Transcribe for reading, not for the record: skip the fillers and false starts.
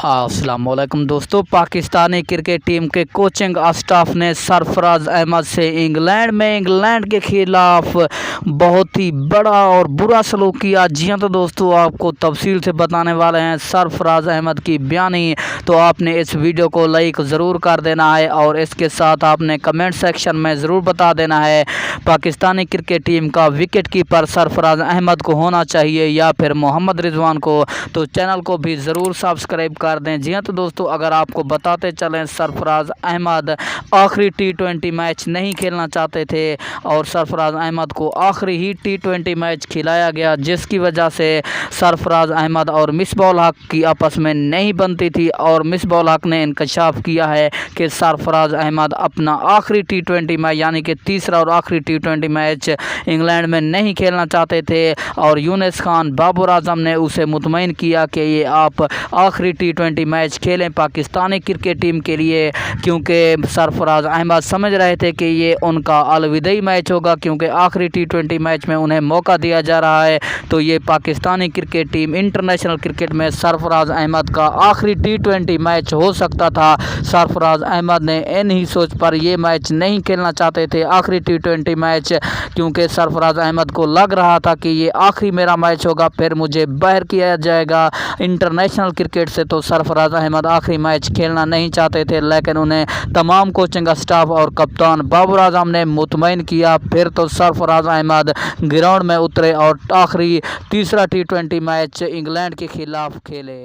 अस्सलाम वालेकुम दोस्तों। पाकिस्तानी क्रिकेट टीम के कोचिंग स्टाफ ने सरफराज अहमद से इंग्लैंड के खिलाफ बहुत ही बड़ा और बुरा सलूक किया। जी हाँ, तो दोस्तों आपको तफसील से बताने वाले हैं सरफराज अहमद की बयानी। तो आपने इस वीडियो को लाइक ज़रूर कर देना है और इसके साथ आपने कमेंट सेक्शन में ज़रूर बता देना है पाकिस्तानी क्रिकेट टीम का विकेट कीपर सरफराज अहमद को होना चाहिए या फिर मोहम्मद रिजवान को। तो चैनल को भी ज़रूर सब्सक्राइब कर दें। जी हाँ, तो दोस्तों अगर आपको बताते चलें, सरफराज अहमद आखिरी T20 मैच नहीं खेलना चाहते थे और सरफराज अहमद को आखिरी ही T20 मैच खिलाया गया, जिसकी वजह से सरफराज अहमद और मिसबाह-उल हक की आपस में नहीं बनती थी और मिसबाह-उल हक ने इंकशाफ किया है कि सरफराज अहमद अपना आखिरी T20 मैच यानी कि तीसरा और आखिरी T20 मैच इंग्लैंड में नहीं खेलना चाहते थे और यूनिस खान बाबर आजम ने उसे मुतमईन किया कि ये आप आखिरी T20 मैच खेलें पाकिस्तानी क्रिकेट टीम के लिए, क्योंकि सरफराज अहमद समझ रहे थे कि ये उनका अलविदाई मैच होगा, क्योंकि आखिरी T20 मैच में उन्हें मौका दिया जा रहा है। तो ये Pakistani cricket team international cricket में सरफराज अहमद का आखिरी T20 मैच हो सकता था। सरफराज अहमद ने इन्हीं सोच पर ये मैच नहीं खेलना चाहते थे आखिरी T20 मैच, क्योंकि सरफराज अहमद को लग रहा था कि ये आखिरी मेरा मैच होगा, फिर मुझे बाहर किया जाएगा इंटरनेशनल क्रिकेट से। तो सरफराज अहमद आखिरी मैच खेलना नहीं चाहते थे, लेकिन उन्हें तमाम कोचिंग स्टाफ और कप्तान बाबर आजम ने मुतमईन किया। फिर तो सरफराज अहमद ग्राउंड में उतरे और आखिरी तीसरा T20 मैच इंग्लैंड के खिलाफ खेले।